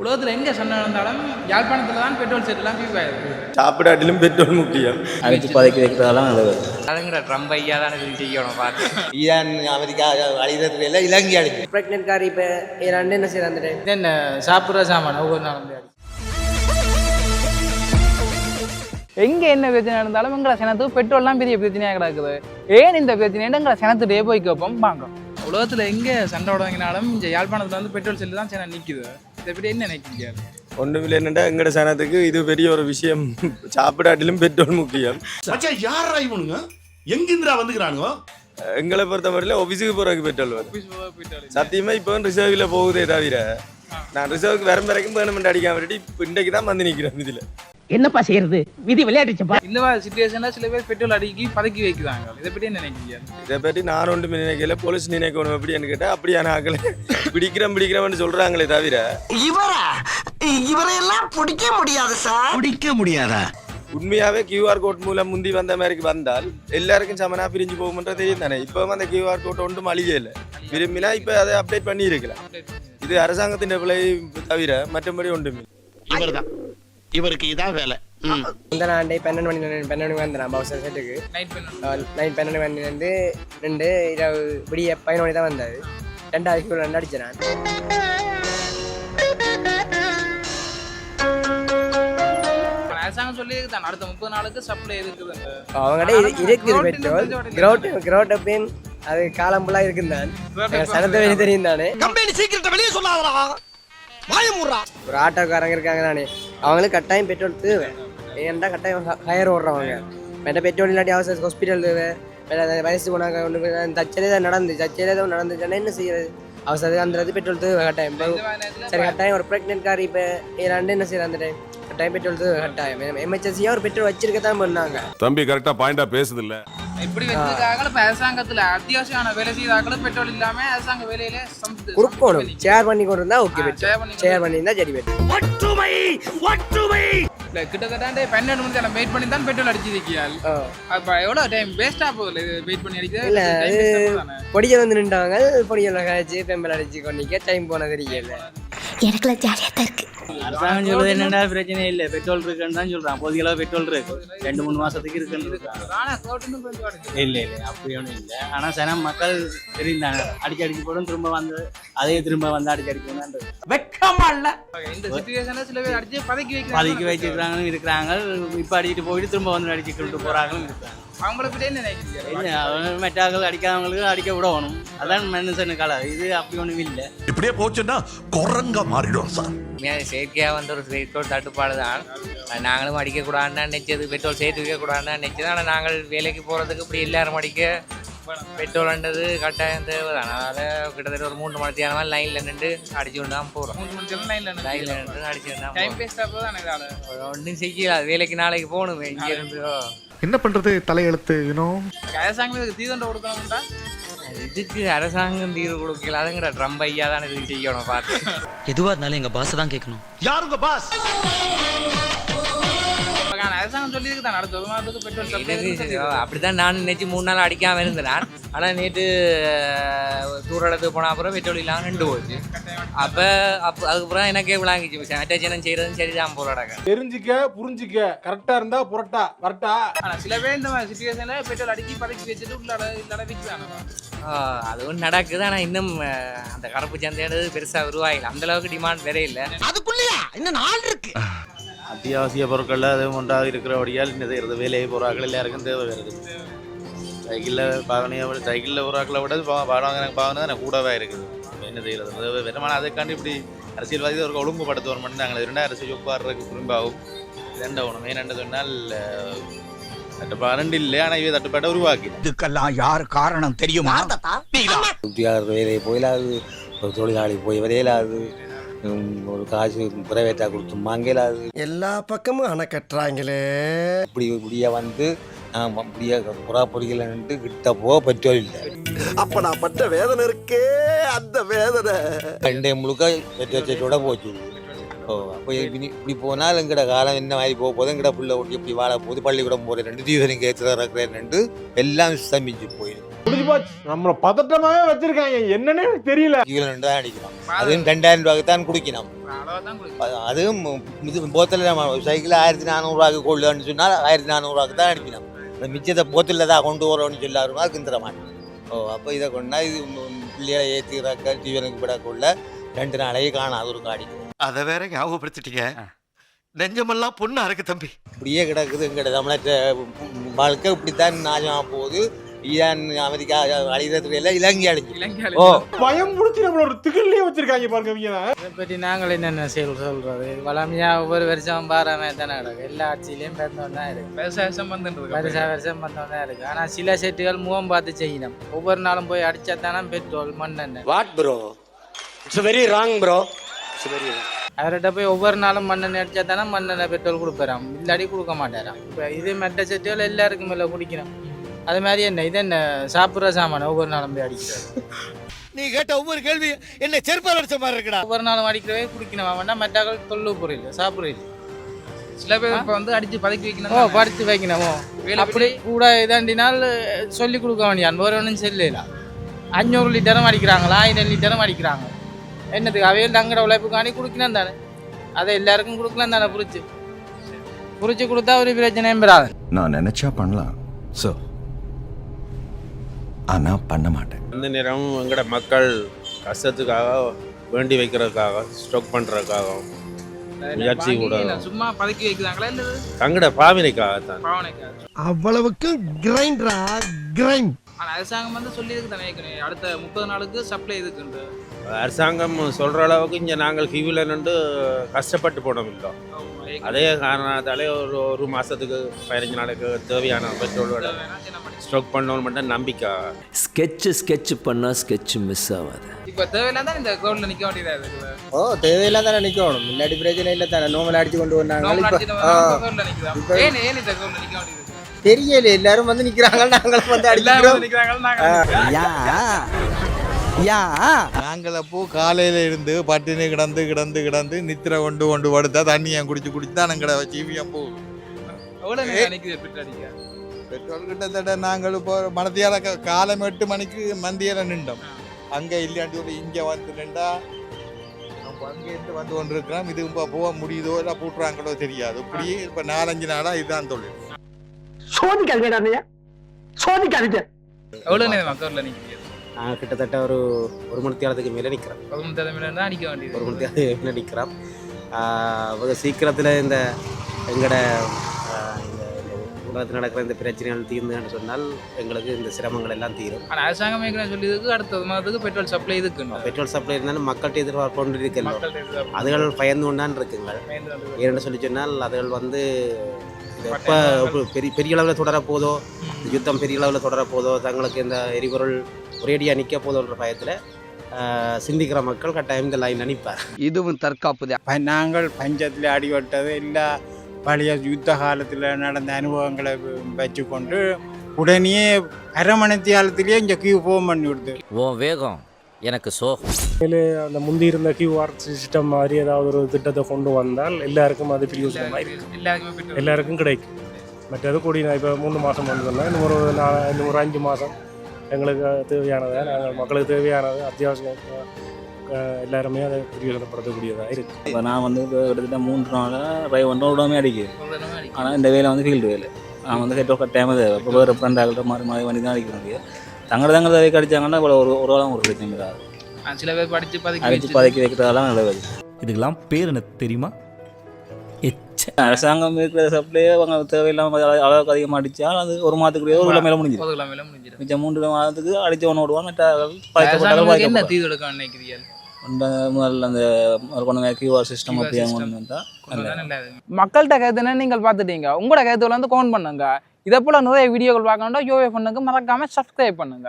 உலகத்தில் எங்கே சண்டை நடந்தாலும் யாழ்ப்பாணத்தில் தான் பெட்ரோல் செட்டுலாம் பீப் ஆயிருக்கு. சாப்பிடாட்டிலும் பெட்ரோல் முக்கியம். அடித்து பதக்கி வைக்கிறதெல்லாம் நல்லது. அதுங்கிற ட்ரம்ப் ஐயா தான் இது செய்யணும் பார்த்து. ஈரான் அமெரிக்கா அழிதத்துல எல்லாம் இலங்கை அழிஞ்சு. ப்ரெக்னென்ட் கார் இப்போ ரெண்டு என்ன செய்ய வந்துட்டேன். என்ன சாப்பிட்ற சாமான் ஒவ்வொரு நாளும் எங்கே என்ன பிரச்சனை இருந்தாலும் எங்களை சனத்துக்கு பெட்ரோல்லாம் பெரிய பிரச்சனையாக கிடக்குது. ஏன் இந்த பிரச்சனை எங்களை சனத்துட்டே போய் கேட்போம் வாங்க. உலகத்தில் எங்கே சண்டை உடங்கினாலும் இந்த யாழ்ப்பாணத்தில் வந்து பெட்ரோல் செல்லு தான் சனம் நிற்குது. இதை பற்றி என்ன நினைக்கிறீங்க? ஒன்றுமில்லை என்னண்டா எங்கட சனத்துக்கு இது பெரிய ஒரு விஷயம். சாப்பிடாட்டிலும் பெட்ரோல் முக்கியம். யாரா இவனுங்க எங்கிருந்தா வந்துக்கிறானுங்க? எங்களை பொறுத்த வரையில ஆஃபீஸுக்கு போகிறதுக்கு பெட்ரோல் வரும். சத்தியமா இப்போ ரிசர்வில் போகுதே தவிர நான் ரிசர்வுக்கு வரும் வரைக்கும் பேமெண்ட் அடிக்காம இப்போ இன்றைக்கு தான் வந்து நிற்கிறேன். இதில் என்னப்பா செய்யறது, விதி விளையாட்டுச்சப்பா. இந்த மாதிரி சிச்சுவேஷன்ல சில பேர் பெட்ரோல் அடிக்கி பதக்கி வைக்கிறாங்க. இதை பற்றி என்ன நினைக்கிறீங்க? இதை பற்றி நான் ஒன்றும் நினைக்கல. போலீஸ் நினைக்கணும் எப்படின்னு கேட்டால் அப்படியான ஆக்களை பிடிக்கிறோம்னு சொல்றாங்களே தவிர இவரையெல்லாம் பிடிக்க முடியாது சார். பிடிக்க முடியாதா? உண்மையாவே கியூஆர் கோட் மூலம் முந்தி வந்த மாதிரி வந்தால் எல்லாருக்கும் சமனா பிரிஞ்சு போகும்ன்ற தெரியும் தானே. இப்போ அந்த கியூஆர் கோட் ஒன்றும் அழியே இல்லை. விரும்பினா இப்போ அதை அப்டேட் பண்ணி இருக்கலாம். இது அரசாங்கத்தின் பிள்ளை தவிர மற்றபடி ஒன்றுமே. இவர்தான், இவருக்கு இதான் வேலை. முந்தின ஆண்டை 12 மணி வந்தேன் பவுசர் செட்டுக்கு. நைட் 12 மணிலேருந்து 2 இரவு விடிய 11 மணி தான் வந்தாரு. 2 2 அடிச்சேன் நான். அரசாங்கம் சொல்லி தான் அடுத்த 30 நாளுக்கு சப்ளை இருக்குது. அவங்ககிட்ட இருக்குது பெட்ரோல் கிரௌட் அப்பயும் அது காலம் ஃபுல்லாக இருக்குந்தான். சனத்தை வெளியே தெரியும் தானே. கம்பெனி சீக்கிரத்தை வெளியே சொல்லாதடா, வாயமுறா. ஒரு ஆட்டோக்காரங்க இருக்காங்க தானே, அவங்களுக்கு கட்டாயம் பெட்ரோல் தேவை. ஏன்டா கட்டாயம் ஹயர் ஓடுறவங்க மெட்ட பெட்ரோல் இல்லாட்டி அவசர ஹாஸ்பிட்டல் தேவை. வயசு போனாங்க ஒன்று தச்சலே தான் நடந்துச்சுன்னா என்ன செய்யறது? அவசரம் அந்த பெட்ரோல் தேவை கட்டாயம். சரி கட்டாயம் ஒரு ப்ரெக்னென்ட் கார் இப்போ ரெண்டு என்ன செய்யறது? அந்த டைம் கட்டாயம் பெட்ரோல் தேவை கட்டாயம். எமர்ஜென்சியாக ஒரு பெட்ரோல் வச்சிருக்கத்தான் பண்ணாங்க. தம்பி கரெக்டா பாயிண்டா பேசுது இல்ல. இப்படி வச்சிருக்காங்க. இப்போ அரசாங்கத்தில் அத்தியாவசியமான வேலை செய்தாக்களும் பெட்ரோல் இல்லாம அரசாங்க வேலையில கொடுக்கணும். ஷேர் பண்ணி கொண்டு இருந்தா ஓகே. ஷேர் பண்ணி இருந்தா சரி. ஒற்றுமை ஒற்றுமை. கிட்டத்தட்ட 12 மணி நேரம் வெயிட் பண்ணி தான் பெட்ரோல் அடிச்சிருக்கியால். அப்ப எவ்வளவு டைம் வேஸ்டா போகுது வெயிட் பண்ணி அடிக்கிறது? இல்ல பொடியை வந்து நின்றாங்க, பொடியில் கழிச்சு பெம்பல் அடிச்சு கொண்டிக்க டைம் போன தெரியல. எனக்குலாம் ஜாலியாக தான் இருக்கு. அரசாங்கம் சொல்றது என்னடா பிரச்சனை இல்லை, பெட்ரோல் இருக்குன்னு தான் சொல்றான். போதிய அளவு பெட்ரோல் இருக்கு, 2-3 மாசத்துக்கு இருக்குன்னு இருக்காங்க. இல்லை அப்படி ஒன்றும் இல்லை. ஆனா சனம் மக்கள் தெரிந்தாங்க அடிச்சு போடும், திரும்ப வந்து அதே திரும்ப வந்து அடிச்சு போனான். வெக்கமா இல்ல இந்த சிச்சுவேஷன்ல சில பேர் அடிச்சு பதக்கி வச்சிருக்காங்க இருக்கிறாங்க. இப்ப அடிச்சுட்டு போயிட்டு திரும்ப வந்து அடிச்சுக்கிட்டு போறாங்களும் இருக்காங்க. அவங்களுக்கு என்ன நினைக்கிறீங்க? மெட்டாக்கள் அடிக்காதவங்களுக்கு அடிக்க விடணும். அதான் மனுஷனு கலை. இது அப்படி ஒன்றும் இல்லை. இப்படியே போச்சுன்னா குரங்க மாறிடும் சார். செயற்கையாக வந்து ஒரு பெட்ரோல் தட்டுப்பாடு தான். நாங்களும் அடிக்கக்கூடாதுன்னு நினைச்சது, பெட்ரோல் சேர்த்து வைக்கக்கூடாதுன்னு நினைச்சது. ஆனால் நாங்கள் வேலைக்கு போகிறதுக்கு இப்படி எல்லாரும் அடிக்க பெட்ரோல்ன்றது கட்டாயம் தேவை தான். அதனால் கிட்டத்தட்ட ஒரு 3 மணி நேரமாக லைனில் நின்று அடிச்சு கொண்டு தான் போகிறோம். 3 மணி நேரம் லைனில் நின்று அடிச்சு தான் டைம் வேஸ்ட்டாக போதும். ஒன்றும் செய்யலாம், வேலைக்கு நாளைக்கு போகணும் இங்கேருந்து. என்ன பண்றது, தலையெழுத்து இன்னும். அரசாங்கத்துக்கு தீதண்டை கொடுக்கணும்டா. இதுக்கு அரசாங்கம் தீர்வு கொடுக்கல. அதுங்கிற ட்ரம்ப் ஐயா தான் இது செய்யணும் பார்த்து. எதுவாக இருந்தாலும் எங்கள் பாஸை தான் கேட்கணும். யாருங்க பாஸ்? அரசாங்கம் சொல்லி தான் அடுத்த 1 மாதத்துக்கு பெட்ரோல் அப்படிதான் நான் நினைச்சு 3 நாள் அடிக்காம இருந்தேன். ஆனால் நேற்று தூரத்துக்கு போன அப்புறம் பெட்ரோல் இல்லாமல் நின்று போச்சு. அப்போ அதுக்கப்புறம் எனக்கே விளாங்கிச்சு அட்டேச்சனம் செய்யறதுன்னு சரிதான் போராடாங்க. தெரிஞ்சிக்க புரிஞ்சிக்க கரெக்டா இருந்தா புரட்டா வரட்டா. ஆனால் சில பேர் இந்த மாதிரி சிச்சுவேஷன்ல பெட்ரோல் அடிக்கி பதக்கி வச்சுட்டு இல்லாத விற்கிறாங்க. அதுவும் நடக்குது. ஆனால் இன்னும் அந்த கருப்பு சந்தையானது பெருசாக உருவாகல. அந்த அளவுக்கு டிமாண்ட் வேற இல்லை. அதுக்குள்ளயா இன்னும் நாள் இருக்கு. அத்தியாவசிய பொருட்கள் அதுவும் ஒன்றாக இருக்கிறபடியால் என்ன செய்யறது, வேலையை போகிறாக்கள் எல்லாருக்கும் தேவை வருது. சைக்கிளில் போகிறாக்களை விட பாடம் தான் கூடவே இருக்குது. என்ன செய்யறது வெறுமான அதுக்காண்டி இப்படி அரசியல்வாதி ஒரு ஒழுங்குபடுத்துவோம் மட்டும் நாங்கள் 2000 ஒப்பாடுறதுக்கு திரும்பாகும். ரெண்ட ஒன்று மெயின் சொன்னால் தட்டுப்பாடு இல்லை. ஆனால் இவை தட்டுப்பாட்டை உருவாக்கி இதுக்கெல்லாம் யார் காரணம் தெரியுமா? வேலையை போயிலாது, ஒரு தொழிலாளி போய் வரையிலாது, ஒரு காசு பிரைவேட்டா கொடுத்து வாங்கலாது. எல்லா பக்கமும் அணை கட்டுறாங்களே. இப்படி இப்படியா வந்து அப்படியே புறா பொறிக்கலன்ட்டு கிட்ட போக பெட்ரோல் இல்லை. அப்ப நான் பட்ட வேதனை இருக்கே, அந்த வேதனை 2 முழுக்க பெட்ரோல் செட்டோட போச்சு. அப்போ இப்படி போனால் எங்கட காலம் என்ன மாதிரி போக போதும், எங்கட புள்ள ஒட்டி இப்படி வாழ போகுது, பள்ளிக்கூடம் போகிறேன் 2 தீவிரம் கேட்குறேன் எல்லாம் ஸ்தம்பிச்சு போயிடும். முடிஞ்சு போச்சு நம்மள பதட்டமாவே வச்சிருக்காங்க என்னன்னே எனக்கு தெரியல. தான் அடிக்கிறோம். அதுவும் 2000 ரூபாய்க்கு தான் குடிக்கணும். அதுவும் இது போத்தல சைக்கிள் 1400 ரூபாய்க்கு கொள்ளுன்னு சொன்னால் 1400 ரூபாய்க்கு தான் அனுப்பினோம். மிச்சத்தை போத்தலில் தான் கொண்டு வரோன்னு சொல்லாருமா அதுக்கு தர மாட்டேன். அப்போ இதை கொண்டா இது பிள்ளைகளை ஏற்றிக்கிறாக்க ஜீவனுக்கு விடக்குள்ள 2 நாளையே காணாது ஒரு காடி. அதை வேற ஞாபகப்படுத்திட்டீங்க. நெஞ்சமெல்லாம் பொண்ணா இருக்கு தம்பி. இப்படியே கிடக்குது எங்கட தமிழற்ற வாழ்க்கை இப்படித்தான் நாசமாக போகுது. ஈரான் அமெரிக்கா அழிகிறதுக்கு எல்லாம் இலங்கை அழிஞ்சு பயம் முடிச்சு நம்மள ஒரு திகிலே வச்சிருக்காங்க பாருங்க இவங்க. இதை பற்றி நாங்கள் என்னென்ன சொல்றது வளமையாக ஒவ்வொரு வருஷம் பாராம தானே கிடக்கு. எல்லா ஆட்சியிலையும் பிறந்தோம் தான் இருக்கு. வருஷம் வந்தோம் தான் இருக்கு. ஆனால் சில செட்டுகள் முகம் பார்த்து செய்யணும். ஒவ்வொரு நாளும் போய் அடிச்சா தானே பெட்ரோல் மண்ணெண்ணெய். What bro, it's very wrong bro, it's very wrong. அவர்கிட்ட போய் ஒவ்வொரு நாளும் மண்ணெண்ணெய் அடிச்சா தானே மண்ணெண்ணெய் பெட்ரோல் கொடுக்குறான். இல்லாடி கொடுக்க மாட்டாராம். இப்போ இது மெட்ட செட்டுகள் எல்லாருக்கும் மேலே குடிக்கணும். அது மாதிரி என்ன இது என்ன சாப்பிட்ற சாமான ஒவ்வொரு நாளும் போய் அடிக்கிறாரு. நீ கேட்ட ஒவ்வொரு கேள்வி என்ன செருப்பால் அடிச்ச மாதிரி இருக்குடா. ஒவ்வொரு நாளும் அடிக்கிறவே குடிக்கணும். அவனா மெட்டாக்கள் தொல்லு பொருள் சாப்பிட்றது. சில பேர் இப்போ வந்து அடிச்சு பதுக்கி வைக்கணும். படுத்து வைக்கணுமோ அப்படி கூட இதாண்டினால் சொல்லி கொடுக்க வேண்டியான். வேறு ஒன்றும் செல்லலாம். 500 லிட்டரும் அடிக்கிறாங்களா 1000 லிட்டரும் அடிக்கிறாங்க. என்னத்துக்கு அவையில் தங்கட உழைப்புக்காண்டி குடிக்கணும் தானே. அதை எல்லாருக்கும் கொடுக்கலாம் தானே. புரிச்சு கொடுத்தா ஒரு பிரச்சனையும் பெறாது. நான் நினைச்சா பண்ணலாம் சோ, ஆனா பண்ண மாட்டேன். அந்த நேரம் எங்கட மக்கள் கஷ்டத்துக்காக வேண்டி வைக்கிறதுக்காக ஸ்டாக் பண்றதுக்காக முயற்சி கூட சும்மா பதுக்கி வைக்கிறாங்களா இல்லை தங்கட பாவனைக்காகத்தான். அவ்வளவுக்கு கிரைண்டரா கிரைண்ட். ஆனால் அரசாங்கம் வந்து சொல்லியிருக்கு தானே அடுத்த 30 நாளுக்கு சப்ளை இதுக்குண்டு. அரசாங்கம் சொல்ற அளவுக்கு இங்கே நாங்கள் கிவில நின்று கஷ்டப்பட்டு போனோம் இல்லை. அதே காரணத்தாலே ஒரு மாசத்துக்கு 15 நாளுக்கு தேவையான பெட்ரோலோட ஸ்டாக் பண்ணணும் மட்டும் நம்பிக்கை. ஸ்கெட்ச் பண்ணா ஸ்கெட்ச் மிஸ் ஆகாது. இப்போ தேவையில்லாம் தான் இந்த கிரௌண்ட்ல நிற்க வேண்டியதாக இருக்குது. தேவையில்லாம் தானே நிற்கணும். இல்லாட்டி பிரச்சனை இல்லை தானே. நோமல் அடிச்சு கொண்டு வந்தாங்க. ஏன் இந்த கிரௌண்ட்ல நிற்க வேண்டியது தெரியல. எல்லாரும் வந்து நிக்கிறாங்க, நாங்களும் வந்து அடிக்கிறோம். நாங்கள் அப்போ காலையில இருந்து பட்டினி கிடந்து நித்திர கொண்டு படுத்தா தண்ணியை குடிச்சு தான் எங்கட ஜீவியம் போகும். பெட்ரோல் கிட்டத்தட்ட நாங்கள் இப்போ மனதியால காலம் 8 மணிக்கு மந்தியில நின்றோம். அங்கே இல்லையாண்டி ஒரு இங்கே வந்து நின்றா நம்ம அங்கேருந்து வந்து கொண்டு இருக்கிறோம். இது இப்போ போக முடியுதோ இல்லை போட்டுறாங்களோ தெரியாது. இப்படி இப்போ 4-5 நாளா இதுதான் தொழில். சோதிக்காதீங்க, சோதிக்காதீங்க. எவ்வளோ நேரம் மக்கள்ல நிற்கிறீங்க? கிட்டத்தட்ட ஒரு மணி நேரத்துக்கு மேலே நிற்கிறோம். 1 மணி நேரம் தான் அடிக்க வேண்டியது. 1 மணி நேரத்துக்கு மேலே நிற்கிறோம். சீக்கிரத்தில் இந்த எங்களோட உலகத்தில் நடக்கிற இந்த பிரச்சனைகள் தீர்ந்துன்னு சொன்னால் எங்களுக்கு இந்த சிரமங்கள் எல்லாம் தீரும். ஆனால் அரசாங்கம் ஏற்கனவே சொல்லியதுக்கு அடுத்த மாதத்துக்கு பெட்ரோல் சப்ளை இருக்குங்க. பெட்ரோல் சப்ளை இருந்தாலும் மக்கள்கிட்ட எதிர்பார்ப்பு கொண்டு இருக்கலாம். அதுகள் பயந்து கொண்டான் இருக்குங்க. ஏன்னு சொல்லி சொன்னால் அதுகள் வந்து எப்போ பெரிய அளவில் தொடர போதோ, யுத்தம் பெரிய அளவில் தொடர போதோ, தங்களுக்கு இந்த எரிபொருள் ஒரேடியாக நிற்க போதோன்ற பயத்தில் சிந்திக்கிற மக்கள் கட்டாயம் இந்த லைன் அனுப்பார். இதுவும் தற்காப்பு தான். நாங்கள் பஞ்சத்தில் அடிபட்டது இல்லை பழைய யுத்த காலத்தில் நடந்த அனுபவங்களை வச்சுக்கொண்டு உடனே அரை மணி காலத்திலேயே இங்கே கியூ ஃபோன் பண்ணி விடுது. வேகம் எனக்கு சோகம். அந்த முந்தி இருந்த QR சிஸ்டம் மாதிரி ஏதாவது ஒரு திட்டத்தை கொண்டு வந்தால் எல்லாருக்கும் அது பிரயோஜனமாக இருக்கு. எல்லாருக்கும் கிடைக்கும். மற்றது கூடி நான் இப்போ 3 மாதம் வந்ததுன்னா இன்னும் ஒரு 5 மாதம் எங்களுக்கு தேவையானதை நாங்கள் மக்களுக்கு தேவையானது அத்தியாவசியம் எல்லாருமே அதை பிரயோஜனப்படுத்தக்கூடியதாக இருக்குது. இப்போ நான் வந்து கிட்டத்தட்ட 3 நாளாக விடாமே அடிக்குது. ஆனால் இந்த வேலை வந்து ஃபீல்டு வேலை. நான் வந்து ஹெட் ஒர்க் டைம் தேவை. இப்போ வேறு ஃப்ரெண்ட் ஆகிட்ட மாறி வண்டி தான் அடிக்க முடியாது. தங்களை வேலைக்கு அடித்தாங்கன்னா ஒரு வாரம் ஒரு பிரச்சனை கிடையாது. சில பேர் படித்து பதக்கி வைக்கிறதெல்லாம் நல்லது. இதுக்கெல்லாம் பேர் எனக்கு தெரியுமா? அரசாங்கம் இருக்கிற சப்ளையே அவங்க தேவையில்லாமல் அளவுக்கு அதிகமாக அடித்தால் அது ஒரு மாதத்துக்குரிய ஒரு மேலே முடிஞ்சிடும். மிச்சம் 3 மாதத்துக்கு அடித்த ஒன்று விடுவான். என்ன தீர்வு எடுக்க நினைக்கிறீர்கள்? முதல்ல அந்த கொண்டு QR சிஸ்டம் அப்படியே கொண்டு வந்தால் மக்கள்கிட்ட கருத்துன்னு நீங்கள் பார்த்துட்டீங்க. உங்களோட கருத்துக்களை வந்து கவுண்ட் பண்ணுங்க. இதே போல் நிறைய வீடியோக்கள் பார்க்கணுன்னா யோவே பண்ணுங்க. மறக்காமல் சப்ஸ்கிரைப் பண்ணுங்க.